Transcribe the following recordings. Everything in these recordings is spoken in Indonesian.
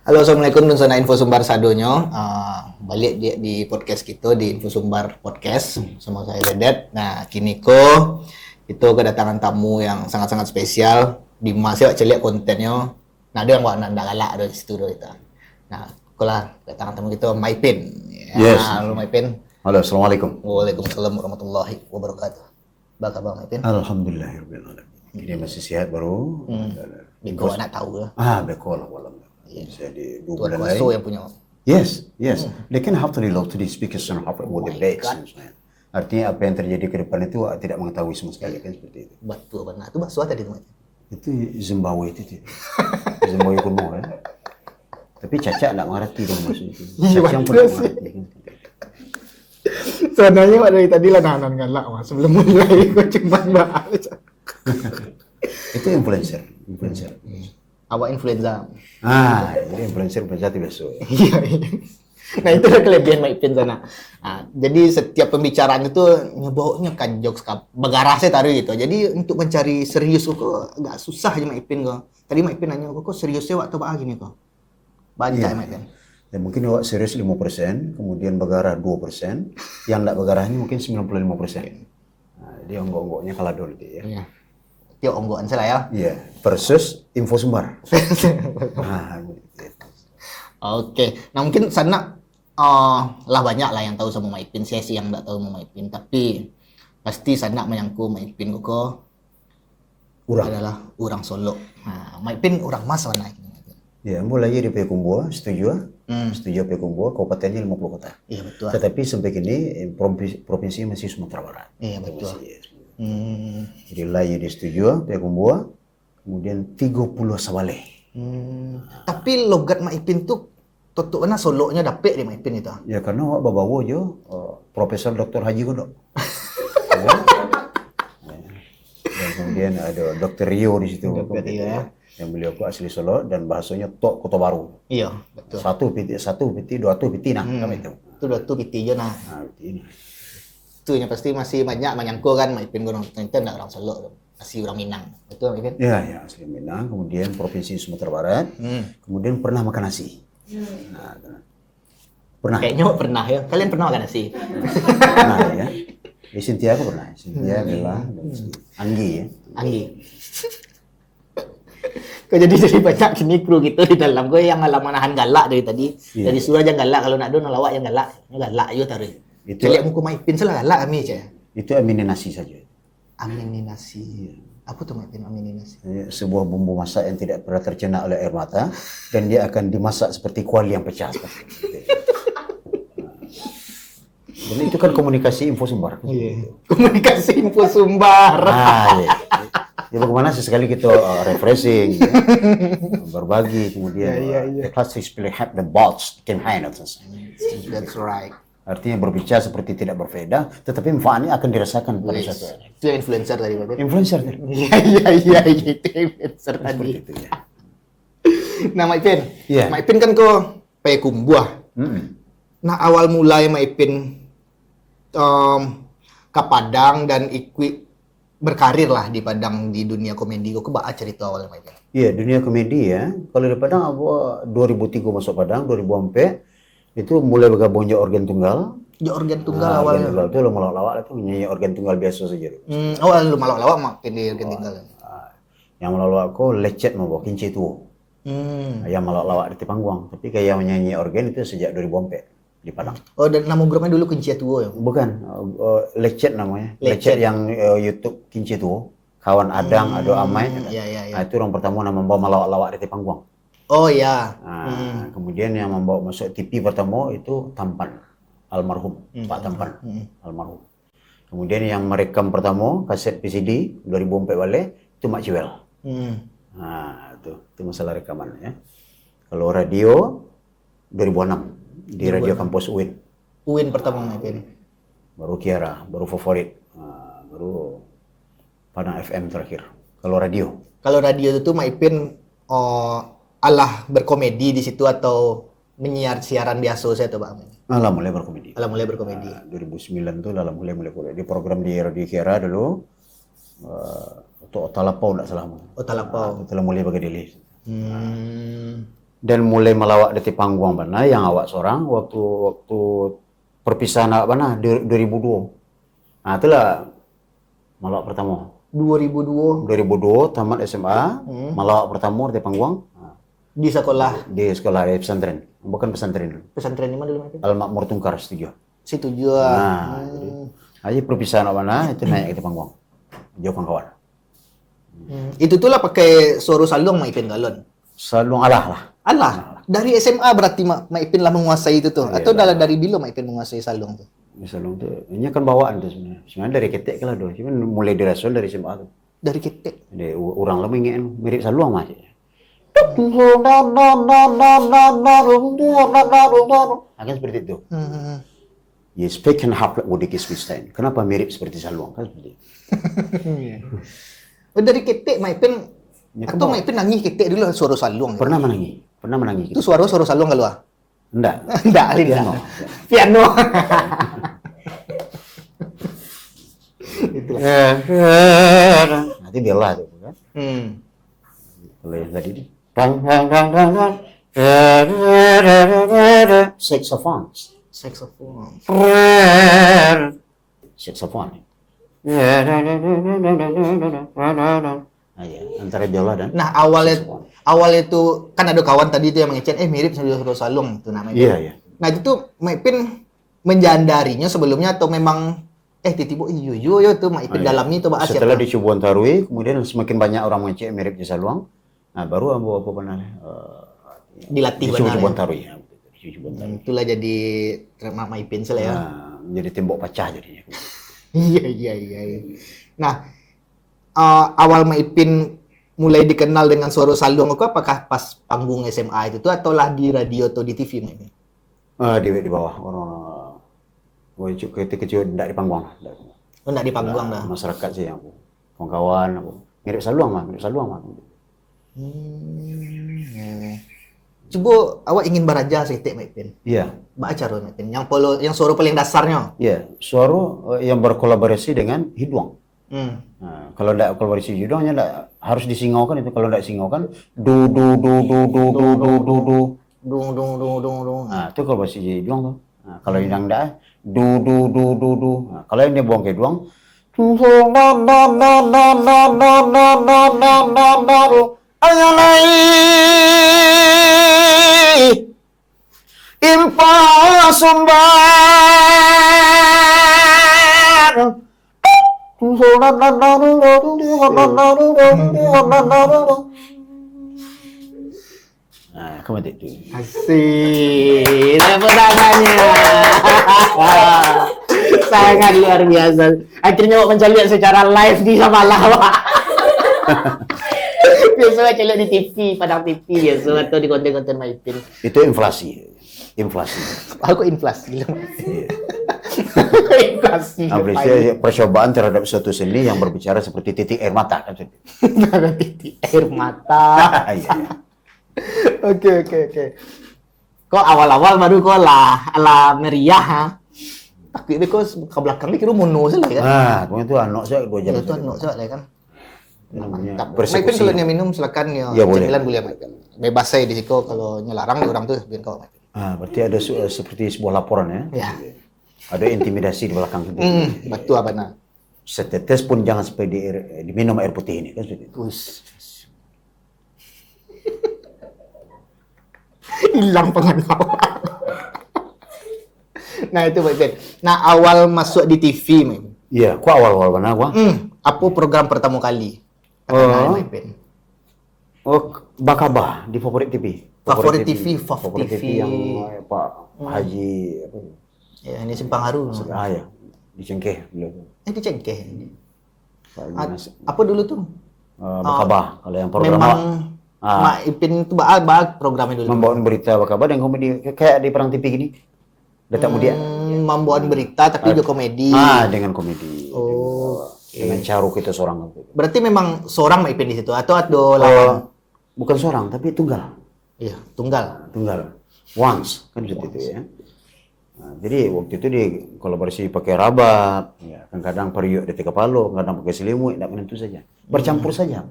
Halo, assalamualaikum dan sana info sumbar sadonyo. Balik di podcast kita di info sumbar podcast sama saya Dedet. Nah, kini itu kedatangan tamu yang sangat-sangat spesial. Di masa celiak kontennya. Nah, dia yang buat nanda galak dari situ kita. Nah, lah kedatangan tamu kita Maipin. Yes. Halo Maipin. Halo, assalamualaikum. Waalaikumsalam warahmatullahi wabarakatuh. Apa kabar Maipin? Alhamdulillahirobbilalamin. Ini masih sehat baru. Beko anak tahu lah. Beko lah walau. Saya di 2 Tuan bulan Kuaso lain. yang punya. Yes. They can have to relate to the speakers and how what the dates. God. Artinya apa yang terjadi ke depan itu tidak mengetahui sama sekali kan seperti itu. Betul benar. Itu bakso tadi tuh. Itu Zimbabwe itu. Zimbabwe kuno kan. Tapi Caca tidak mengerti dong maksud itu. Iya, Caca yang betul pernah sih. mengerti kan. Sebenarnya dari tadi lah nahan galak mas. Sebelum mulai gue cuma bahas. Itu influencer. Awak influenza. Jadi influencer berarti besok. Iya. Nah itu adalah kelebihan Maipin sana. Nah, jadi setiap pembicaraan itu nyebawanya kan jokes begarasnya taruh gitu. Jadi untuk mencari serius kok agak susah aja Maipin kok. Tadi Maipin nanya kok seriusnya waktu apa gini kok. Banyak Iya. Maipin. Ya mungkin awak serius 5%, kemudian begarah 2%, yang tidak begarahnya mungkin 95%. Nah, dia onggok-onggoknya kalah dulu dia. Iya. Dia onggoan saya lah ya. Iya, versus info sumbar. Gitu. Oke. Nah mungkin sana lah banyak lah yang tahu sama Maipin. Saya sih yang nggak tahu sama Maipin. Tapi pasti sana menyangku Maipin kok adalah orang Solo. Nah, Maipin orang Mas mana ini? Ya, mulai di Payakumbuh, setuju? Setuju Payakumbuh, kabupatennya 50 kota. Iya betul. Tetapi sampai kini provinsi masih Sumatera Barat. Iya betul. Jadi lagi di setuju Payakumbuh, kemudian 30 Sabale. Tapi logat Maipin tuh tutup mana Solonya dapet di Maipin itu. Ya karena awak bawa jo Profesor Dr. Haji Kodok. Dan kemudian ada Dr. Rio di situ. Dr. Rio, ya. Yang beliau asli Solo dan bahasanya Tok Kota Baru. Iya betul. Satu piti, dua piti nah kami itu. Itu dua tuh piti aja nah. Nah, piti ini. Itu yang pasti masih banyak menyangkut kan Maipin gunung itu enggak orang Solo, masih orang Minang. Betul Maipin? Ya asli Minang, kemudian provinsi Sumatera Barat. Kemudian pernah makan nasi. Nah, pernah. Kayaknya pernah ya. Kalian pernah makan nasi? Pernah ya. Di Cynthia aku pernah. Cynthia, Bella, dan Anggi ya. Anggi. Kok jadi banyak gini kru gitu di dalam gue yang ngalaman nahan galak dari tadi. Iya. Dari suruh aja galak, kalau nak do ngelawak yang galak. Galak aja taruh. Itu- Jadi muka Maipin salah galak kami aja. Itu aminin nasi saja. Amininasi. Apa tuh Maipin amininasi? Sebuah bumbu masak yang tidak pernah tercerna oleh air mata dan dia akan dimasak seperti kuali yang pecah seperti itu. Dan itu kan komunikasi info sumber. Komunikasi info sumbar. Iya. Ya bagaimana sesekali kita refreshing, ya. Berbagi, kemudian the classic have the bots can handle this. That's right. Artinya berbicara seperti tidak berfaedah, tetapi manfaatnya akan dirasakan pada suatu hari. Itu yang influencer tadi Maipin. Influencer tadi. Iya itu influencer tadi. Seperti itu ya. Nah Maipin, Iya. Maipin kan kok Payakumbuh. Nah awal mulai Maipin ke Padang dan ikut berkarir lah di Padang di dunia komedi. Kok baca cerita awalnya Maipin? Iya, dunia komedi ya. Kalau di Padang, aku 2003 masuk Padang, 2004 itu mulai bergabung di organ tunggal. Ya organ tunggal Organ awalnya. tunggal itu lo melawak itu nyanyi organ tunggal biasa saja. Awal lu malak-lawak makin di organ tunggal. Yang melawak aku lecet mau kinci tuh. Yang melawak di panggung. Tapi kayak menyanyi organ itu sejak 2004 di Padang. Oh dan nama grupnya dulu Kunci Tuo ya? Bukan, lecet namanya. Lecet. Lecet yang YouTube kinci tuh. Kawan Adang, Ado Amai. Iya. Nah, itu orang pertama yang membawa melawak-lawak di panggung. Oh ya. Nah, kemudian yang membawa masuk TV pertama itu Tampan, almarhum Pak Tampan, almarhum. Kemudian yang merekam pertama kaset PCD 2004 balik itu Mak Ciwel. Nah, itu masalah rekaman ya. Kalau radio 2006 di Radio Kampus UIN. UIN pertama Maipin. Baru Kiara, baru Favorit, baru Padang FM terakhir. Kalau radio. Kalau radio itu Maipin alah berkomedi di situ atau menyiar siaran biasa saya tuh Pak? Alah mulai berkomedi. Alah mulai berkomedi. 2009 tuh lalu mulai di program di Radio Kiara dulu. Untuk Otalapau enggak salah. Otalapau. Itu mulai bagi dili. Dan mulai melawak di panggung mana yang awak seorang waktu perpisahan awak mana 2002. Nah, itulah melawak pertama. 2002 tamat SMA, melawak pertama di panggung. di sekolah Di sekolah di pesantren, bukan pesantren dulu. pesantren di mana dulu Maipen? Al Makmur Tungkar setuju. Situ juga. Nah, jadi perpisahan awak mana itu naik di panggung. Jauh kawan. Itu tuh lah pakai suara salung Maipen galon. Selalu alah lah. Alah, dari SMA berarti Maipin lah menguasai itu tuh. Atau dari bila Maipin menguasai salung tuh? Salung tuh, ini kan bawaan tuh sebenarnya. Sebenarnya dari ketek lah doh. Cuman mulai dirasual dari SMA tuh. Dari ketek. Jadi orang lah ingin mirip saluang masih. Akan seperti itu. Ya, speaking half like Mudik Iswistain. Kenapa mirip seperti saluang? Kan seperti itu. Oh, dari ketek Maipin Ya, atau Maipin nangis ketek dulu suara salung. Pernah menangis. Itu suara salung kalau ah? Enggak. Enggak, Piano. Piano. Itulah. Nanti biola tuh kan. Kalau yang tadi di saxophone. Ah, ya, antara biola dan Nah, awalnya tuh kan ada kawan tadi tuh yang mengecen mirip sama suara salung itu namanya. iya. Nah, itu tuh Maipin menjandarinya sebelumnya atau memang tiba-tiba yo tuh Maipin dalamnya itu bahas setelah di Cibuan Tarui, kemudian semakin banyak orang mengecek mirip di Saluang. Nah, baru apa pernah dilatih di benar. Cibuan Ya? Tarui. Di Cibuan Tarui. Itulah jadi Maipin lah ya. Nah, jadi tembok pecah jadinya. Iya. Nah, awal Maipin mulai dikenal dengan suara salung itu apakah pas panggung SMA itu tuh atau lah di radio atau di TV Maipin? Di bawah orang kecil tidak di panggung. Oh, enggak di panggung lah. Masyarakat sih yang kawan-kawan aku. Mirip Saluang mah. Coba awak ingin beraja setik Maipin. Iya. Baca cara Maipin. Yang suara paling dasarnya. Iya, suara yang berkolaborasi dengan Hidwang. Nah, kalau tidak kolaborasi Hidwangnya tidak harus disingaukan itu. Kalau tidak singaukan du. Nah, itu kolaborasi Hidwang tuh. Nah, kalau yang tidak du. Nah, kalau yang dia buang ke Hidwang Impossible. Nah, kemudian itu. Asik, tepuk tangannya. Sangat luar biasa. Akhirnya Wak mencari lihat secara live di Samalah. Biasa baca lihat di TV, padang TV biasa atau di konten-konten Maipin. Itu inflasi. Aku inflasi. Inflasi. Percobaan terhadap suatu seni yang berbicara seperti titik air mata kan. Titik air mata. Iya. Oke. Kok awal-awal baru kok lah meriah ha. Tapi itu kok ke belakang ni kira mono saja kan. Pokoknya itu anak saya 2 jam. Itu anak saja kan. Mantap. Persekusi. Maipin kalau minum silakan ya. Cemilan boleh Maipin. Bebas saya di situ kalau nyelarang orang tuh biar kau Maipin. Berarti ada seperti sebuah laporan ya. Ya. Ada intimidasi di belakang itu. Betul apa nak? Setetes pun jangan sampai diminum air putih ini kan seperti itu. Hilang pengetahuan. Nah itu Maipin. Nah awal masuk di TV Maipin. Iya, kok awal-awal mana gua? Apa program pertama kali? Maipin. Bakaba di Favorit TV. Favorit TV. yang Pak Haji apa? Ya, ini Simpang Haru. Ya, di Cengkeh dulu. Di Cengkeh. Apa dulu tuh? Bakaba, kalau yang program memang Maipin itu baik programnya dulu. Membawa berita Bakaba dan komedi kayak di Perang TV gini. Datang dia. Membawa berita tapi juga komedi. Dengan komedi. Dengan Caruk itu seorang. Berarti memang seorang Maipin di situ atau ada lawan? Bukan seorang, tapi tunggal. Iya, tunggal. Once kan seperti itu ya. Nah, jadi waktu itu di kolaborasi pakai rabat, ya, kadang-kadang periuk di kepala, kadang pakai selimut, tidak menentu saja. Bercampur saja.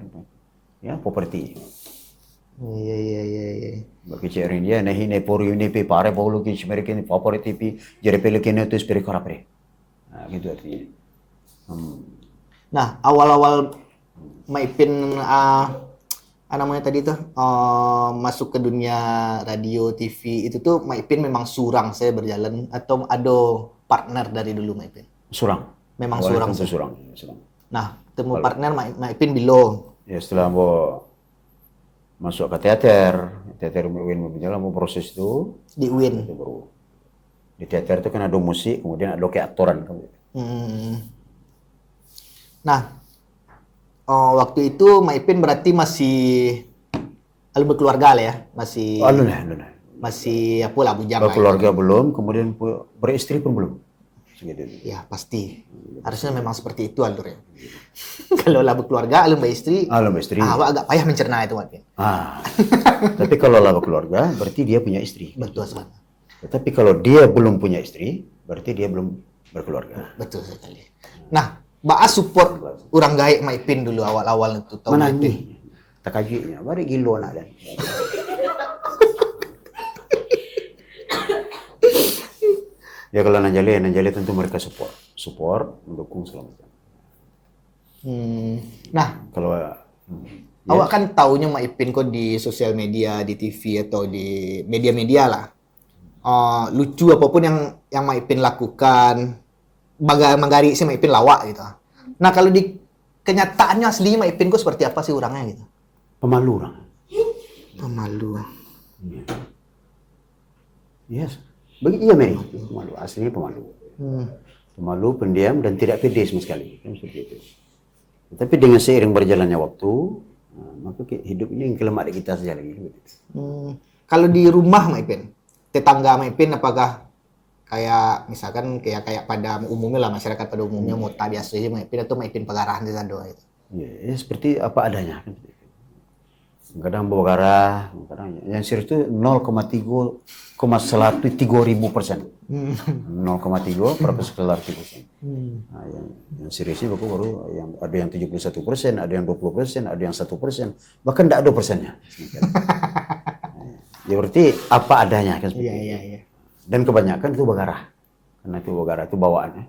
Ya, properti. Iya. Bicara dia, nahi ne por ini pi pare bolu ki Amerika ni favorit tipi jere pele kene tu speri korapre. Nah, gitu artinya. Nah, awal-awal Maipin namanya tadi tuh masuk ke dunia radio TV itu tuh Maipin memang surang saya berjalan atau ada partner dari dulu Maipin? Surang. Memang Awalnya surang. tentu surang. Nah, temu partner Maipin bilo. Ya setelah mau masuk ke teater UIN berjalan mau proses itu Di UIN. itu baru di teater itu kan ada musik, kemudian ada kayak aktoran. Nah, waktu itu Maipin berarti masih berkeluarga lah ya, masih masih apa lah bujang lah. Keluarga belum, kemudian beristri pun belum. Segitu. Ya pasti, harusnya memang seperti itu alurnya. Kalau lah berkeluarga, alur beristri, awak agak payah mencerna itu Maipin. Tapi kalau lah berkeluarga, berarti dia punya istri. Betul sekali. Tetapi kalau dia belum punya istri, berarti dia belum berkeluarga. Betul sekali. Nah, Baas support orang gaik Maipin dulu awal-awal itu tahun Mana Maipin. ni? Tak kajinya, mari gilo nak dan. Ya kalau Nanjali tentu mereka support, mendukung segala macam. Nah, Kalau awak kan taunya Maipin kok di sosial media, di TV atau di media-media lah. Lucu apapun yang Maipin lakukan, magari si Maipin lawak gitu. Nah, kalau di kenyataannya aslinya Maipin kok seperti apa sih orangnya gitu? pemalu orang. Pemalu. Yes. Bagi iya Mei, pemalu, aslinya pemalu. Pemalu, pendiam dan tidak pede sama sekali. Kan seperti itu. Tapi dengan seiring berjalannya waktu, maka hidupnya yang kelemak di kita saja lagi. Kalau di rumah Maipin, tetangga Maipin apakah kayak misalkan kayak pada umumnya lah masyarakat pada umumnya mau tak biasa aja Maipin atau Maipin pegarahan di sana itu? Ya, seperti apa adanya. Kadang bergarah, kadang yang serius itu 0,3%. 0,3%. Nah, yang seriusnya baru yang ada yang 71%, ada yang 20%, ada yang 1%, bahkan tidak ada persennya. Ya berarti apa adanya kan seperti itu. Iya. Dan kebanyakan itu bergarah, karena itu bergarah itu bawaannya.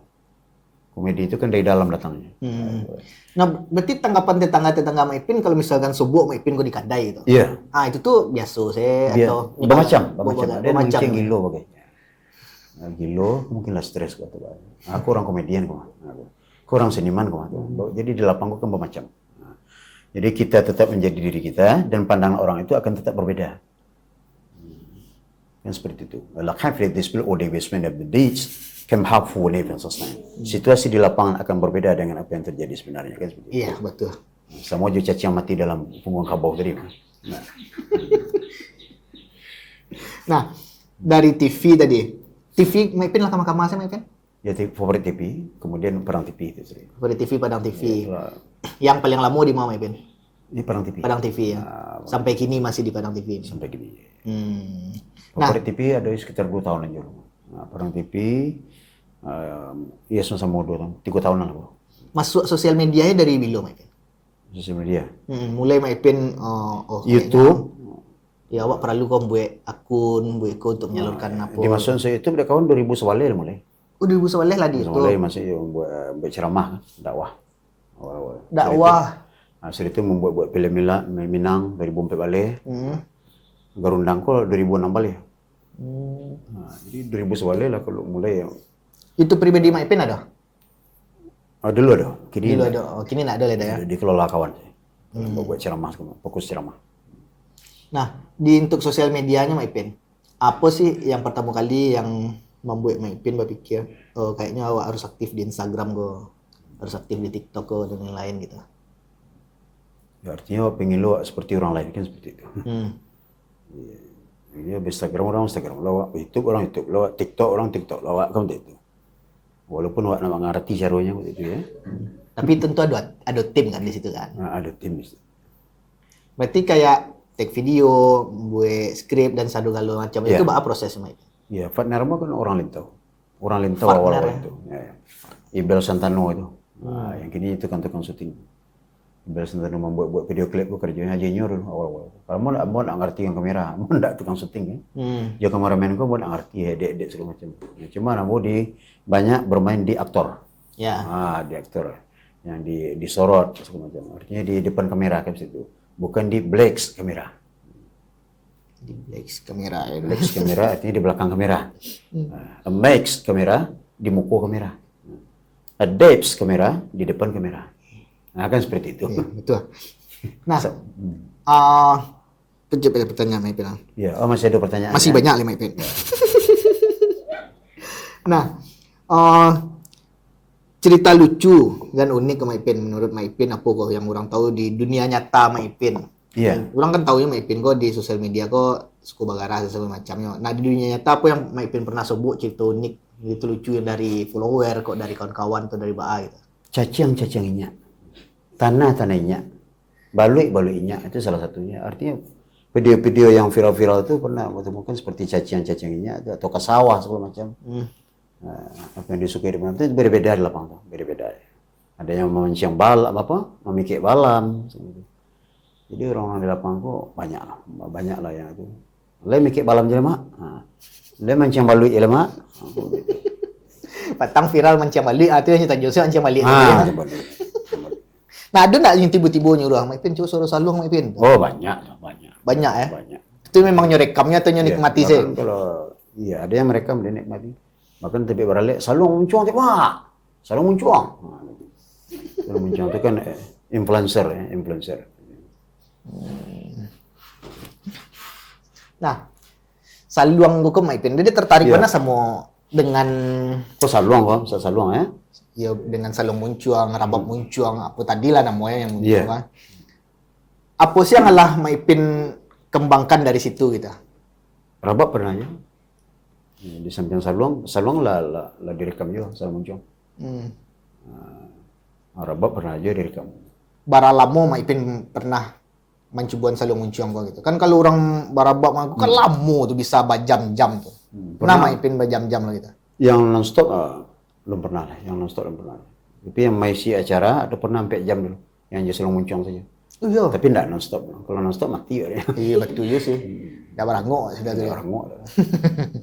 Komedi itu kan dari dalam datangnya. Nah, berarti tanggapan tetangga Maipin kalau misalkan subuh Maipin kok dikadai gitu. Iya. Itu tuh biasa saya atau bermacam. Ada yang macam mungkin gilo bagainya. Gilo mungkin lah stres kok tuh. Aku orang komedian kok. Aku orang seniman kok. Jadi di lapang kan bermacam. Jadi kita tetap menjadi diri kita dan pandangan orang itu akan tetap berbeda. Kan seperti itu. La conflict display or divestment of the deeds can have full events. Situasi di lapangan akan berbeda dengan apa yang terjadi sebenarnya kan seperti itu. Iya, betul. Sama juga cacing mati dalam punggung kabau tadi. Nah, dari TV tadi. TV Maipin lah kamar-kamar saya Maipin? Ya, favorit TV, kemudian Padang TV itu sering. Favorit TV Padang TV. Ya, Yang paling lama di mana Maipin? ini Padang TV. Padang TV ya. Sampai kini masih di Padang TV ini. Sampai gini. Nah, Favorit TV ada sekitar 2 tahun aja. Padang TV, iya sama 2 tahun, 3 tahunan aku. masuk sosial medianya dari bilo Maipin? Sosial media. Mulai Maipin YouTube. Ya awak perlu kau buat akun untuk menyalurkan apa? Dimasukkan saya YouTube dari tahun 2011 mulai. Udah ibu sebelah lah di itu. Mulai masih buat ceramah, dakwah. Awal-awal. Dakwah. Setelah itu membuat film Minang 2004 balik. Garundang kok 2006 balik. Jadi 2011 lah kalau mulai. Itu pribadi Maipin ada? Dulu ada. Kini Dulu ada. Kini nak ada lah ya. dikelola kawan saya. Buat ceramah, fokus ceramah. Nah, untuk sosial medianya Maipin, apa sih yang pertama kali yang membuat Maipin berpikir, kayaknya awak harus aktif di Instagram go, harus aktif di TikTok go, dan lain-lain gitu. Ya, artinya pengen lo seperti orang lain kan seperti itu. Ya, Instagram orang Instagram, lawak YouTube orang YouTube, lawak TikTok orang TikTok, lawak kan itu. Walaupun awak nak mengerti caranya begitu ya. Tapi tentu ada tim kan di situ kan. Ada tim. Berarti kayak take video, buat skrip dan sadu galau macam itu apa prosesnya Maipin? Ya, partner mah kan orang Lintau. Orang Lintau Partner, awal-awal itu. Ya. Ibel Santano itu. Yang kini itu kan tukang syuting. Imbel Sentano membuat video klip gue kerjanya junior dulu awal-awal. Kalau mau nak ngerti yang kamera, mau nak tukang syuting ya. Dia kameramen gue mau nak ngerti ya, dek segala macam. Ya, cuma mau banyak bermain di aktor. Ya. Di aktor yang disorot segala macam. Artinya di depan kamera kayak situ, bukan di Black's kamera. Di Black's kamera ya. Black's kamera artinya di belakang kamera. A Max kamera di muka kamera. A Depths kamera di depan kamera. Nah, kan seperti itu. Iya, betul. Nah, pertanyaan Maipin. Ya, masih ada pertanyaan. Masih banyak lah Maipin. Nah, cerita lucu dan unik ke Maipin menurut Maipin apa kok yang orang tahu di dunia nyata Maipin? Iya. Orang kan tahu ya Maipin kok di sosial media kok suku bagara segala macamnya. Nah, di dunia nyata apa yang Maipin pernah sebut cerita unik gitu lucu yang dari follower kok dari kawan-kawan atau dari BA gitu. Caciang-caciangnya. Tanah-tanahnya. Balui-baluinya itu salah satunya. Artinya video-video yang viral-viral itu pernah menemukan seperti caciang-caciangnya atau ke sawah segala macam. Apa yang disukai di mana itu beda-beda di lapangan, beda-beda. Ada yang memancing memikir balam. Jadi orang-orang di lapangan kok banyak lah yang itu. Lai mikir balam je mak. Lai mancing balui je mak. Patang viral mancing balui, itu yang cerita Jose mancing balui. Mancing balui. Nah, ada nggak yang tiba-tiba nyuruh Maipin coba suruh salung Maipin? Oh, banyak. Banyak ya? Banyak. Itu memang nyorekamnya atau nyonikmati sih? Kalau ada yang mereka menikmati. Bahkan tapi beralih salung muncuang tu pak. Salung muncuang. Salung muncuang itu kan influencer ya, influencer. Nah, saluang gue ke Maipin, dia tertarik mana sama dengan saluang kok, saluang ya? Ya dengan salung muncuang, rabab muncuang, apa tadi lah namanya yang muncuang kan. Apa sih yang alah Maipin kembangkan dari situ gitu? Rabab pernah ya? Di samping saluang lah direkam juga salung muncuang. Rabab pernah aja direkam. Baralamo Maipin pernah mencoba salung muncuang kok gitu. Kan kalau orang barabab aku kan lama tuh bisa berjam-jam tuh. Pernah Maipin berjam-jam lah gitu. Yang non-stop belum pernah lah, Tapi yang maisi acara ada pernah sampai jam dulu, yang aja salung muncuang saja. Iya. Tapi enggak non-stop. Kalau non-stop mati ya. Iya betul ya sih. Dah barangok sudah tuh. Barangok.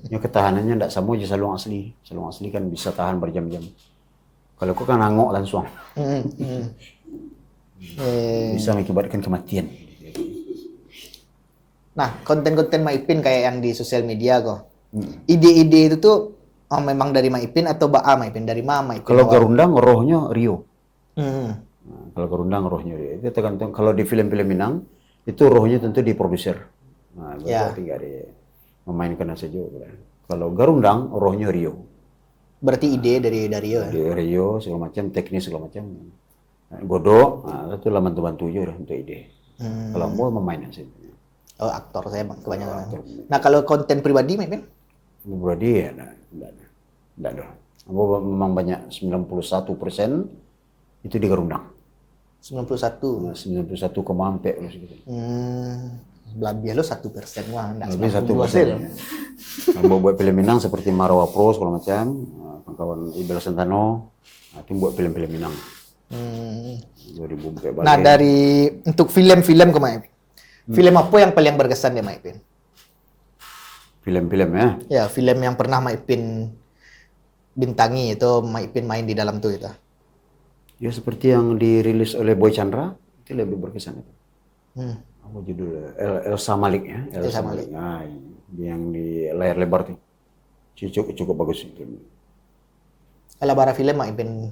Yang ketahanannya enggak sama aja salung asli. Salung asli kan bisa tahan berjam-jam. Kalau aku kan angok langsung. Bisa mengakibatkan kematian. Nah, konten-konten Maipin kayak yang di sosial media kok. Ide-ide itu tuh memang dari Maipin atau BA Maipin? Dari mana Maipin? Kalau Garundang rohnya Rio. Nah, kalau Garundang rohnya Rio. Itu tergantung. Kalau di film-film Minang itu rohnya tentu di produser. Nah, berarti nggak memainkan saja. Kalau Garundang rohnya Rio. Berarti ide dari Rio. Dari Rio segala macam, teknis segala macam. Godok, itu lah bantu-bantu aja untuk ide. Kalau mau memainkan saja. Oh, aktor saya kebanyakan. Nah, kalau konten pribadi Maipin? Pribadi ya, enggak ada. Memang banyak 91% itu di Garundang. 91. 91 kemampe gitu. Lebih lo 1% wah, enggak. Lebih 1%. Mau buat film Minang seperti Marwa Pro segala macam, kawan Imbel Sentano, itu buat film-film Minang. 2004 Nah, dari untuk film-film ke Maipin. Film apa yang paling berkesan ya Maipin? Film-film ya? Ya, film yang pernah Maipin bintangi itu Maipin main di dalam tuh itu. Ya seperti yang dirilis oleh Boy Chandra, itu lebih berkesan itu. Apa judulnya? Elsa Malik ya? Elsa Malik. Nah, yang di layar lebar tuh. Cukup bagus itu. Kalau bara film Maipin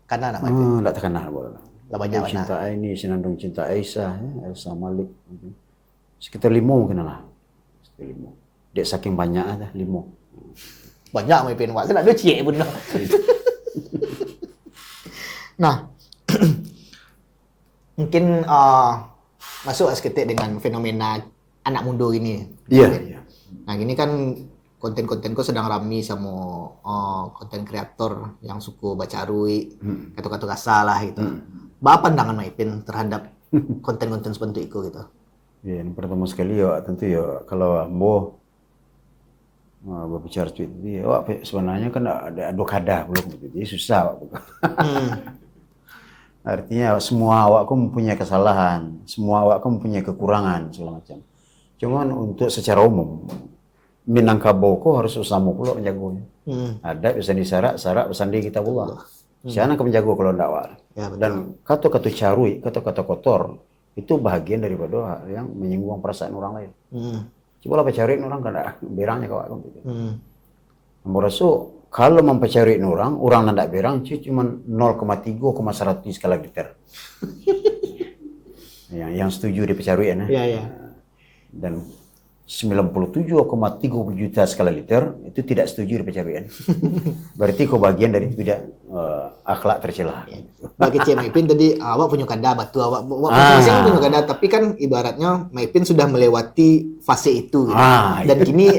kanan nama Maipin. Enggak terkenal boleh. Banyak Cinta ini, Senandung Cinta Aisyah, ya? Elsa Malik. Sekitar 5 mungkin lah. Sekitar 5. Dek saking banyak ada 5. Banyak Maipin, wak nak ada cik pun dah. Nah, mungkin masuk seketik dengan fenomena anak muda ini. Iya. Nah, gini kan konten-kontenku sedang rame sama konten kreator yang suka baca arui, kata-kata kasar lah gitu. Apa pandangan Maipin terhadap konten-konten seperti itu gitu? Ya, yang pertama sekali ya tentu ya kalau ambo berbicara itu ya sebenarnya kan ada kada belum gitu. Jadi susah. Artinya semua awakku mempunyai kesalahan, semua awakku mempunyai kekurangan segala macam. Cuman untuk secara umum Minangkabau ko harus usahamu pula menjagonya. Ada bisa disarak, sarak bersandi kitabullah. Siapa akan menjago kalau tidak awal. Ya, betul. Dan kata-kata carui, kata-kata kotor itu bahagian daripada hal yang menyinggung perasaan orang lain. Coba lah pencariin orang kan berangnya kawan gitu. Merasa kalau mempercariin orang tidak berang cuma 0,3,100 skala liter. yang setuju dipercariin ya. Ya. Dan 97,30 juta skala liter itu tidak setuju dipercariin. Berarti kau bagian dari tidak akhlak tercela. Bagi Cik Maipin tadi awak punya kada batu awak masing-masing punya kada, tapi kan ibaratnya Maipin sudah melewati fase itu gitu. Dan kini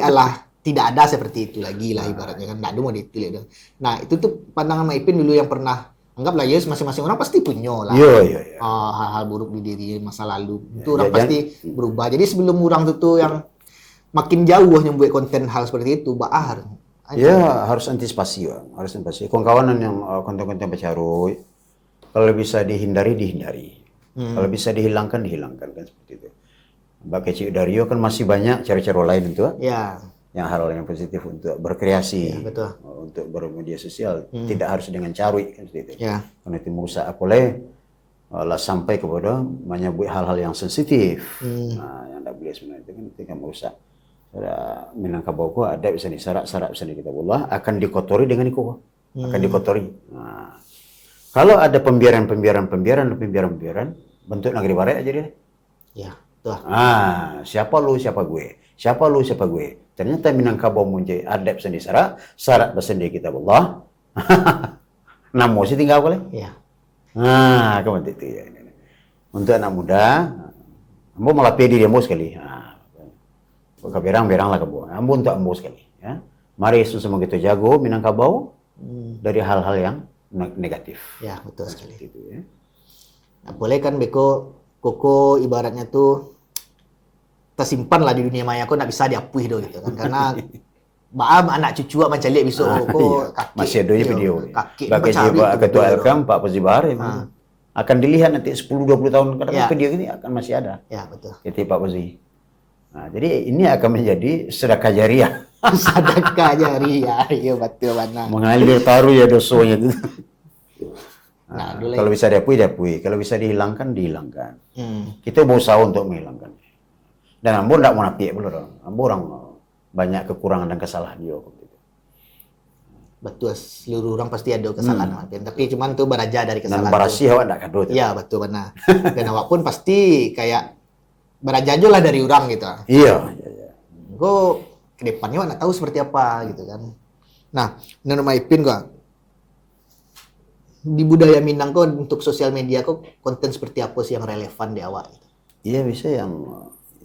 tidak ada seperti itu lagi lah ibaratnya kan, tidak ada mau ditilik. Nah itu tuh pandangan Maipin dulu yang pernah anggaplah ya masing-masing orang pasti punya lah hal-hal buruk di diri masa lalu itu orang pasti berubah. Jadi sebelum orang tuh yang makin jauh yang buat konten hal seperti itu bahar harus antisipasi Bang. Harus antisipasi kawan-kawanan yang konten-konten pecarui kalau bisa dihindari kalau bisa dihilangkan kan seperti itu. Mbak Kecik Dario kan masih banyak cara-cara lain itu yang hal yang positif untuk berkreasi, untuk bermedia sosial, tidak harus dengan carui kan seperti itu. Karena itu merusak apalagi sampai kepada menyebut hal-hal yang sensitif, yang tidak boleh sebenarnya itu kan ketika merusak. Minangkabau ko ada bisa disarak bisa kitabullah akan dikotori dengan iko, akan dikotori. Kalau ada pembiaran bentuk negeri barat aja dia. Siapa lu siapa gue. Ternyata Minangkabau muncul adab sendi sarak bersendiri kitabullah. Namo sih tinggal boleh. Kemudian itu ya. Untuk anak muda, ambo malah pede dia sekali. Berang lah kebo. Ambo untuk ambo sekali. Ya. Mari semua kita jago Minangkabau dari hal-hal yang negatif. Ya betul sekali. Itu ya. Nah, boleh kan Beko Koko ibaratnya tuh tersimpan lah di dunia maya, kok nggak bisa diapui do gitu kan, karena baam anak cucu mencalik besok kok kakek masih ada video kakek bagi ketua LKM Pak Pozibar akan dilihat nanti 10-20 tahun ke depan video ini akan masih ada betul ketika Pak Pozi. Jadi ini akan menjadi sedekah jariah. Sedekah jariah, iya betul mana mengalir taruh ya dosanya itu. Kalau bisa diapui, kalau bisa dihilangkan. Kita berusaha untuk menghilangkan. Dan ambo tidak mau napi belum. Ambo orang banyak kekurangan dan kesalahan dia. Betul, seluruh orang pasti ada kesalahan. Tapi cuman tuh beraja dari kesalahan. Dan barasi awak tidak kado. Iya betul benar. Dan awak pun pasti kayak beraja aja lah dari orang gitu. Iya. Kok kedepannya awak nggak tahu seperti apa gitu kan. Nah, menurut Maipin kok di budaya Minang kok untuk sosial media kok konten seperti apa sih yang relevan di awak? Gitu? Iya bisa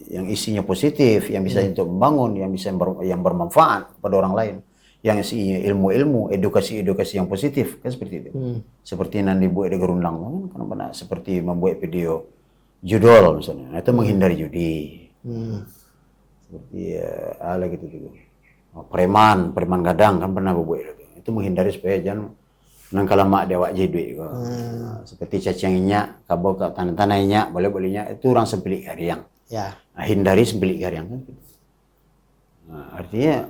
yang isinya positif, yang bisa untuk membangun, yang bisa yang bermanfaat pada orang lain, yang isinya ilmu-ilmu, edukasi yang positif kan seperti itu. Seperti yang dibuat di Gerundang kan pernah seperti membuat video judul misalnya, itu menghindari judi. Seperti ala gitu juga. Preman gadang kan pernah buat itu menghindari supaya jangan nang kalamak dia wak duit ko. Seperti cacing inyak, kabau ke tanah-tanah inyak, boleh-bolehnya itu orang sempilik hariang. Hindari sempilik hariang kan. Artinya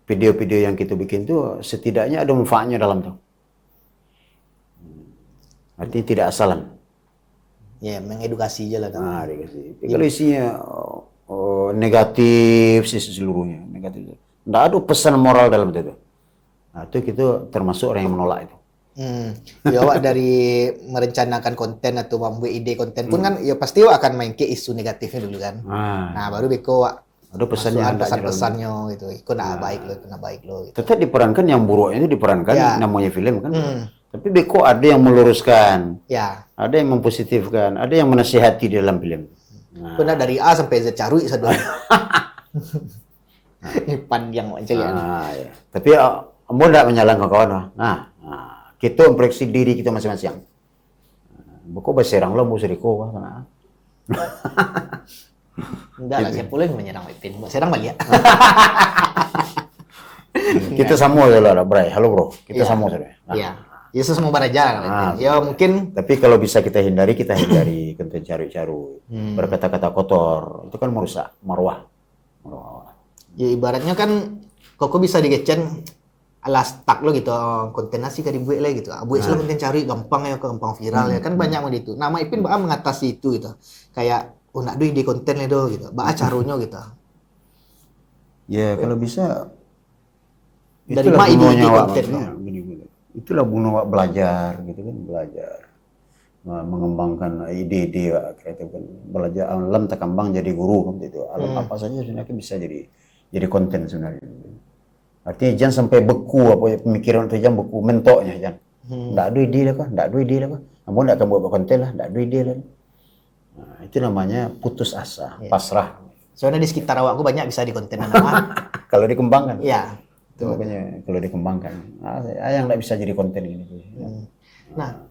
video-video yang kita bikin itu setidaknya ada manfaatnya dalam itu. Artinya tidak asalan. Ya, mengedukasi aja lah kan. Edukasi. Kalau isinya negatif sih seluruhnya, negatif. Tidak ada pesan moral dalam itu. Itu kita termasuk orang yang menolak itu. Ya awak dari merencanakan konten atau membuat ide konten pun kan ya pasti awak akan main ke isu negatifnya dulu kan. Nah baru beko awak ada pesan-pesannya gitu. Ikut baik lo. Gitu. Tetap diperankan yang buruknya itu diperankan namanya film kan. Tapi beko ada yang meluruskan. Ada yang mempositifkan, ada yang menasihati di dalam film. Benar dari A sampai Z carui sadua. Ini panjang macam ya. Tapi ambo tidak menyalahkan kawan. Kita memproyeksi diri kita masing-masing. Buku berserang lo, mau seriko kan? Enggak lah, saya pula yang menyerang Maipin. Serang balik ya. Kita sama ya lah, Bray. Halo bro, kita sama saja. Ya semua baraja kan. Ah, Ya mungkin Tapi kalau bisa kita hindari konten caru-caru, berkata-kata kotor, itu kan merusak marwah. ya ibaratnya kan koko bisa digecen alas tak lo gitu, konten nasi kali buat lah gitu. Buat selalu konten cari gampang ya, gampang viral ya kan banyak mau itu. Nama Ipin baa mengatasi itu gitu. Kayak nak duit di konten itu gitu. Baa caranya gitu. Ya kalau bisa Dari itulah mana ide-ide gunanya Wak, konten maksudnya lo? gini. Itulah gunanya Wak belajar gitu kan, belajar. Mengembangkan ide-ide Wak, kreatif kan. Belajar alam terkembang jadi guru kan itu. Alam apa saja sebenarnya bisa jadi konten sebenarnya. Artinya jangan sampai beku apa pemikiran itu, jangan beku mentoknya jangan. Nggak ada ide lah kah? Nggak ada ide lah kah? Kamu nggak akan buat konten lah, nggak ada ide lah. Nah, itu namanya putus asa, pasrah. Soalnya di sekitar awakku banyak bisa di konten nama. Kalau dikembangkan. Ya. Itu makanya kalau dikembangkan. Yang nggak bisa jadi konten ini. Nah,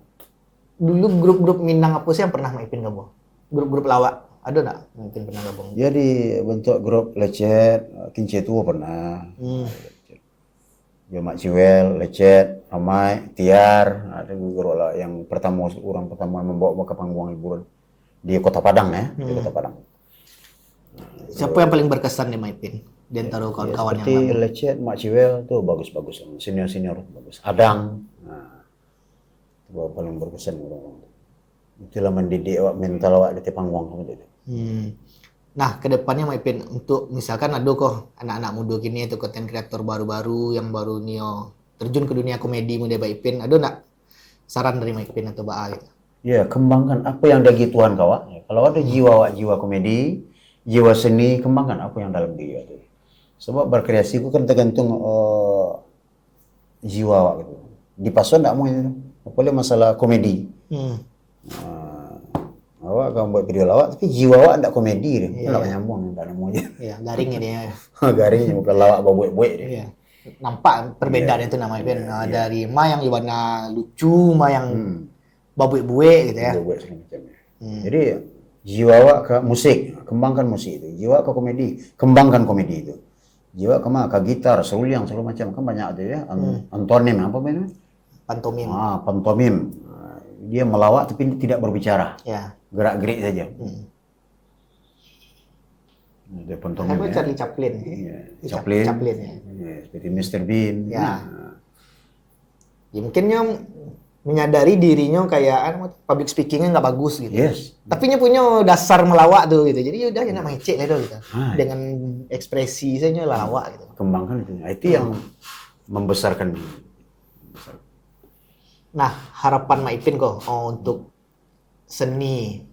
dulu grup-grup Minang apa sih yang pernah maipin kamu? Grup-grup lawak ada nggak mungkin pernah gabung? Ya di bentuk grup lecet, kince tua pernah. Ya Mak Ciwel, lecet, ramai, tiar, ada grup lah yang orang pertama yang membawa ke panggung hiburan di Kota Padang ya, di Kota Padang. Siapa yang paling berkesan di maipin? Di antara kawan-kawan yang Seperti gabung? lecet, Mak Ciwel tuh bagus-bagus, senior-senior bagus. Adang, itu paling berkesan orang. Itulah mendidik awak mental awak di panggung itu. Nah, kedepannya Maipin untuk misalkan ada kok anak-anak muda gini atau konten kreator baru-baru yang baru nio terjun ke dunia komedi muda Maipin, ada nggak saran dari Maipin atau Ba gitu? Ya, kembangkan apa yang dari Tuhan kau. Kalau ada jiwa komedi, jiwa seni, kembangkan apa yang dalam diri itu. Sebab berkreasi itu kan tergantung jiwa awak gitu. Di pason enggak mau itu. Apalagi masalah komedi. Awak akan buat video lawak tapi jiwa awak enggak komedi dia. Enggak nyambung, enggak nemu aja. Iya, garing ya dia. Garingnya bukan lawak babuek-buek dia. Iya. Nampak perbedaan itu namanya Maipin. Dari Ma yang warna lucu, Ma yang babuek-buek gitu ya. Babuek segala macam. Jadi jiwa awak ke musik, kembangkan musik itu. Jiwa ke komedi, kembangkan komedi itu. Jiwa ke gitar, seruling segala macam kan banyak ada ya. Antonim apa namanya? Pantomim. Pantomim. Dia melawak tapi tidak berbicara. Ya. Gerak-gerik saja. Dia pantomim. Apa Charlie Chaplin? Iya. Chaplin. Chaplin ya. Ya, seperti Mr. Bean. Ya. Ya mungkinnya menyadari dirinya kayak public speakingnya nggak bagus gitu. Yes. Tapi nya punya dasar melawak tuh gitu. Jadi udah nak main cek lah tuh gitu. Dengan ekspresi saya lawak gitu. Kembangkan itu. Itu yang membesarkan diri. Nah, harapan Maipin kok untuk seni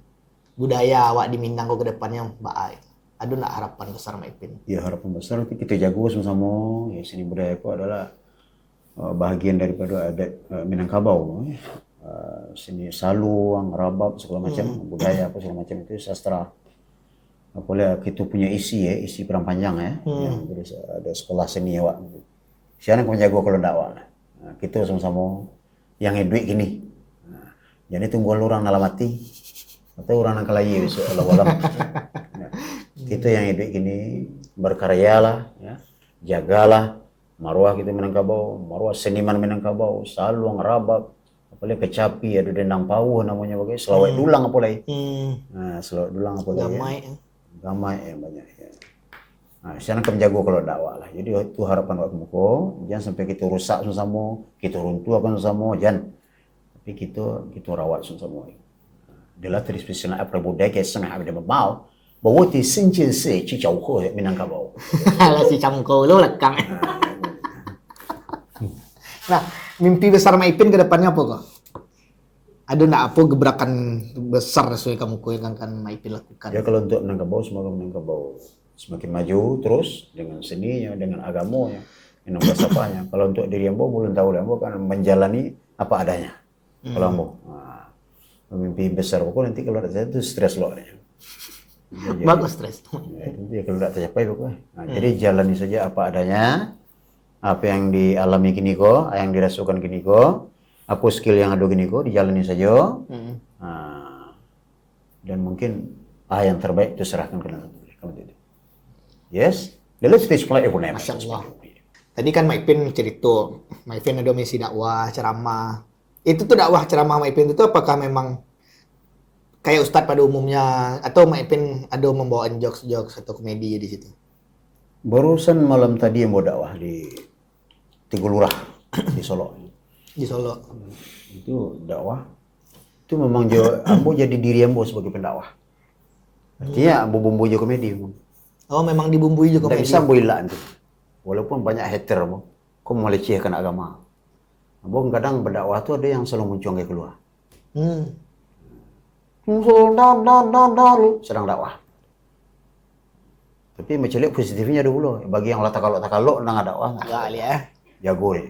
budaya awak di Minang kok ke depannya Mbak A itu. Ada nggak harapan besar Maipin? Ya harapan besar nanti kita jago sama-sama. Ya seni budaya itu adalah bahagian daripada adat Minangkabau. Seni saluang, rabab segala macam, budaya apa segala macam itu sastra. Apalagi kita punya isi perang panjang ya. Yang ada sekolah seni awak. Siapa yang jago kalau dakwah. Nah, kita sama-sama yang duit gini. Jadi tunggu orang dalam hati atau orang yang kelayi besok alam. Kita yang duit gini berkaryalah, ya, jagalah marwah kita Minangkabau, marwah seniman Minangkabau, saluang, rabab, apalagi kecapi, ada dendang pauh namanya bagai selawat dulang apalagi. Nah, selawat dulang apalagi. Gamai ya banyak ya. Nah, saya akan jago kalau dakwah lah. Jadi itu harapan waktu muko. Jangan sampai kita rusak sama, kita runtuhkan sama, jangan. Tapi kita rawat sama. Adalah tradisional apa budaya kayak sangat ada mau. Bahwa di senjata se ci jauh ho Minangkabau. Lah si camko lo lekang. Nah, mimpi besar Maipin ke depannya apa kok? Ada nggak apa gebrakan besar sesuai kamu yang akan Maipin lakukan? Ya kalau untuk Minangkabau, semoga Minangkabau semakin maju terus dengan seninya, dengan agamanya, dengan bahasanya. Kalau untuk diri Ambo belum tahu, Ambo kan menjalani apa adanya. Kalau Ambo, mimpi besar aku nanti kalau ada itu stres loh. Bagus stres. Ya, kalau tidak tercapai pokoknya. Jadi jalani saja apa adanya, apa yang dialami kini kok, yang dirasakan kini kok, apa skill yang ada kini kok, dijalani saja. Dan mungkin yang terbaik itu serahkan ke dalam itu. Yes, the stage play Masya Allah. Tadi kan Maipin cerita, Maipin ada misi dakwah, ceramah. Itu tuh dakwah ceramah Mak Ipin itu apakah memang kayak Ustadz pada umumnya atau Mak Ipin ada membawakan jokes-jokes atau komedi di situ? Barusan malam tadi yang mau dakwah di Tigulurah di Solo. Di Solo. Itu dakwah. Itu memang ambo jadi diri ambo sebagai pendakwah. Artinya ambo bumbu je komedi. Oh, memang dibumbui juga Tidak komedi. bisa ambo hilang tu. Walaupun banyak hater ambo. Kau melecehkan agama. Ambo kadang berdakwah tu ada yang selalu muncul kayak keluar. Sedang dakwah. Tapi macam lihat positifnya dulu. Bagi yang takalok nang dakwah. Enggak ya. Jago ni.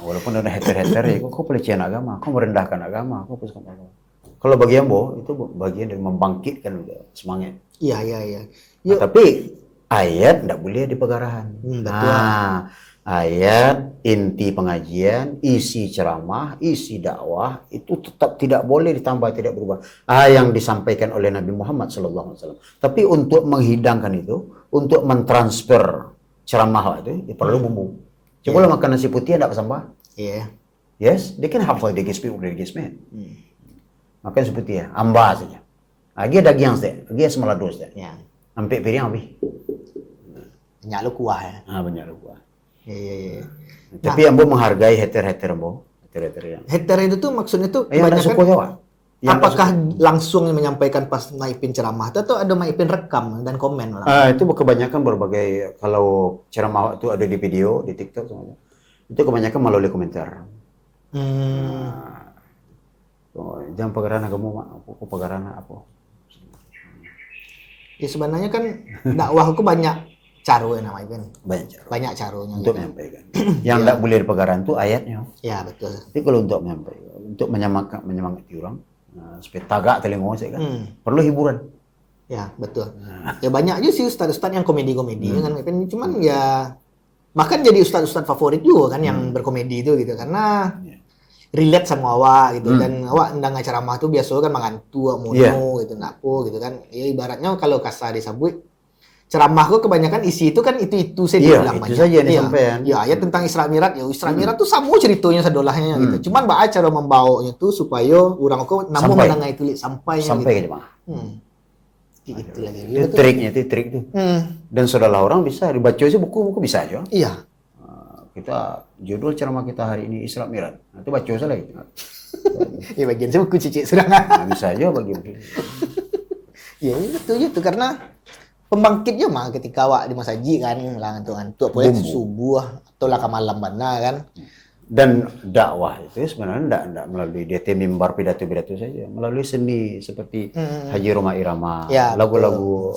Walaupun ada hater-hater ya, kau pelecehan agama, kau merendahkan agama, kau pusatkan agama. Kalau bagi ambo itu bagian dari membangkitkan semangat. Iya. Nah, tapi ayat tidak boleh di pegarahan. Betul. Ayat, inti pengajian, isi ceramah, isi dakwah itu tetap tidak boleh ditambah, tidak berubah. Yang disampaikan oleh Nabi Muhammad SAW. Tapi untuk menghidangkan itu, untuk mentransfer ceramah itu, perlu bumbu. Coba makan nasi putih tidak pesambah. Iya. Yes, they can have the guest people, the guest man. Makan nasi putih ya, amba saja. Lagi daging saja, lagi semalado saja. Ya. Sampai piring habis. Banyak lu kuah ya. Banyak lu kuah. Iya. Tapi ambo menghargai hater-hater ambo. Hater-hater yang. Hater itu tuh maksudnya tuh Yang tak suka Jawa. Apakah langsung menyampaikan pas Mak Ipin ceramah atau ada Mak Ipin rekam dan komen orang? Itu kebanyakan berbagai, kalau ceramah itu ada di video, di TikTok semuanya. Itu kebanyakan melalui komentar. Jangan pegarahan kamu, Mak. Aku pegarahan apa? Ya sebenarnya kan dakwah aku banyak cara ya namanya kan. Banyak caranya untuk gitu. menyampaikan. Yang tidak boleh di pegarahan itu ayatnya. Ya betul. Tapi kalau untuk menyampaikan, untuk menyemangati orang, supaya tagak telinga saya kan, perlu hiburan. Ya betul. Ya banyak aja sih ustadz-ustadz yang komedi-komedi kan. Cuman ya bahkan jadi ustadz-ustadz favorit juga kan yang berkomedi itu gitu karena relate sama awak gitu dan awak ndang ceramah tuh biasa kan mangantu mono gitu napo gitu kan. Ya ibaratnya kalau kasar disebut ceramahku kebanyakan isi itu kan itu saya bilang itu saja yang disampaikan. Ya ayat tentang Isra Mi'raj ya Isra Mi'raj tuh sama ceritanya sedolahnya gitu. Cuman baca cara membawanya tuh supaya orang aku namun menengai tulis sampai ke jemaah. Itu lagi. Itu triknya, itu trik tuh. Dan saudara orang bisa dibaca aja buku bisa aja. Iya. Kita judul ceramah kita hari ini Isra Mi'raj. Itu baca aja lagi. Ya bagian saya buku cicik serangan. Bisa aja bagian. Ya itu karena pembangkitnya mah ketika awak di masjid kan ngantuk boleh subuh atau laka malam bana kan. Dan dakwah itu sebenarnya tidak melalui DT mimbar pidato-pidato saja, melalui seni seperti Haji Roma Irama, lagu-lagu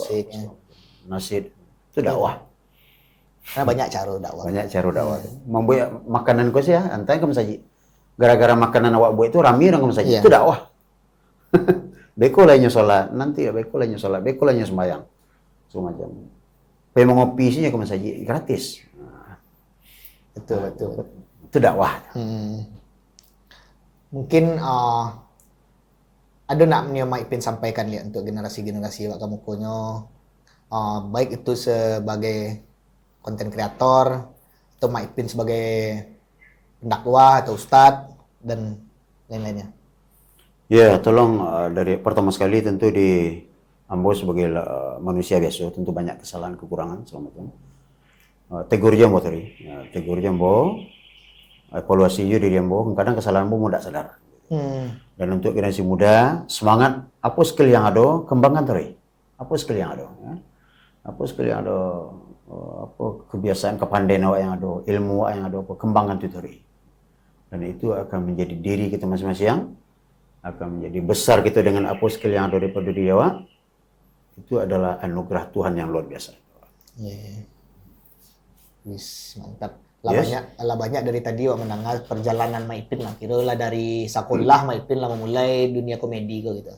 nasyid itu dakwah. Karena banyak cara dakwah. Banyak cara dakwah. Membuat makanan kau sih ya, antai ke masjid. Gara-gara makanan awak buat itu rame orang ke masjid. Itu dakwah. Beko lainnya sholat, nanti beko lainnya sholat, beko lainnya sembahyang. Semacam. Pengen ngopi sih ke masjid gratis. Betul. Itu dakwah. Mungkin ada nak Mak Ipin sampaikan ya untuk generasi-generasi wak kamu punya baik itu sebagai konten kreator atau Mak Ipin sebagai pendakwah atau ustadz dan lain-lainnya. Ya, tolong dari pertama sekali tentu di ambo sebagai manusia biasa tentu banyak kesalahan kekurangan selama itu. Tegur jambo tadi. Tegur jambo, evaluasi juga diri jambo. Kadang kesalahan ambo tidak sadar. Dan untuk generasi muda semangat. Apa skill yang ada kembangkan tadi. Apa skill yang ada? Ya? Apa skill yang ada? Apa kebiasaan kepandaian awak yang ada, ilmu awak yang ada, apa kembangkan itu tadi. Dan itu akan menjadi diri kita masing-masing. Akan menjadi besar kita dengan apa skill yang ada daripada diri awak. Itu adalah anugerah Tuhan yang luar biasa. Mantap. Banyak dari tadi wak mendengar perjalanan Mak Ipin lah. Kira lah dari sekolah Mak Ipin lah memulai dunia komedi gitu.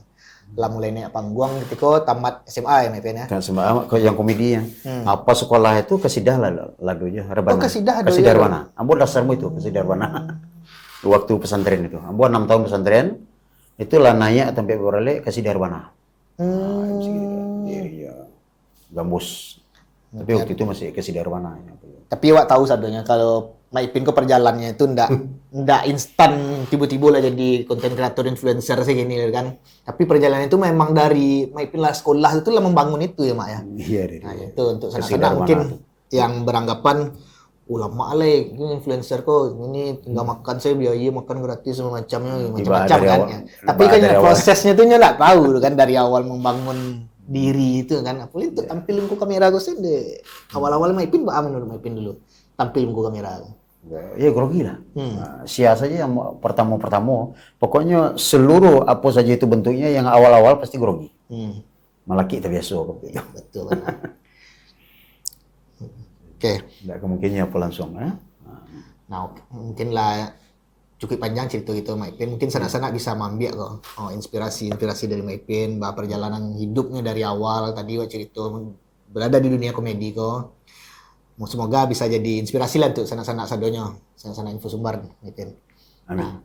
Lah mulai naik panggung ketika tamat SMA ya Mak Ipin ya. SMA yang komedi ya. Apa sekolah itu kesidah lah lagunya. Kesidah Rebana. Ambo dasarmu itu kesidah Rebana. Waktu pesantren itu. Ambo 6 tahun pesantren. Itulah naik sampai berale kesidah Rebana. Gambus. Tapi waktu itu masih ke Sidarwana. Tapi wak tahu sabdonya kalau Maipin kok perjalanannya itu ndak instan tiba-tiba lah jadi konten kreator influencer sih gini kan. Tapi perjalanan itu memang dari Maipin lah sekolah itu lah membangun itu ya Mak ya. Iya, Nah, itu untuk sana-sana mungkin yang beranggapan ulama lah ini influencer kok ini tinggal makan saya biaya makan gratis semacamnya macam-macam kan ya. Tapi kan prosesnya tuh nggak tahu kan dari awal membangun diri itu kan. Apalagi untuk tampilin ke kamera gue sih deh awal-awal Maipin menurut Maipin dulu tampilin ke kamera. Ya grogi lah. Sia saja yang pertama-pertama. Pokoknya seluruh apa saja itu bentuknya yang awal-awal pasti grogi. Malaki terbiasa. Betul. Oke. Nggak kemungkinannya apa langsung. Nah, mungkin lah cukup panjang cerita gitu Maipin. Mungkin sana-sana bisa mambiak kok. Inspirasi dari Maipin, bahwa perjalanan hidupnya dari awal tadi cerita berada di dunia komedi kok. Semoga bisa jadi inspirasi lah untuk sana-sana sadonyo, sana-sana info sumbar Maipin. Amin.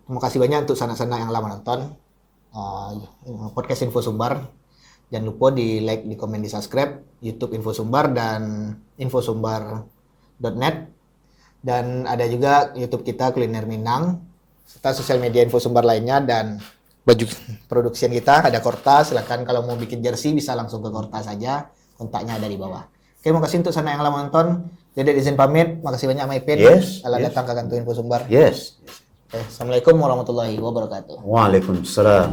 Terima kasih banyak untuk sana-sana yang lama nonton podcast Info Sumbar. Jangan lupa di like, di komen, di subscribe YouTube Info Sumbar dan infosumbar.net, dan ada juga YouTube kita Kuliner Minang serta sosial media Info Sumbar lainnya dan baju produksian kita ada Korta. Silakan kalau mau bikin jersey bisa langsung ke Korta saja, kontaknya ada di bawah. Oke, terima kasih untuk sana yang lama nonton. Jadi izin pamit, makasih banyak Maipin telah datang ke kantor Info Sumbar. Yes. Oke, assalamualaikum warahmatullahi wabarakatuh. Waalaikumsalam.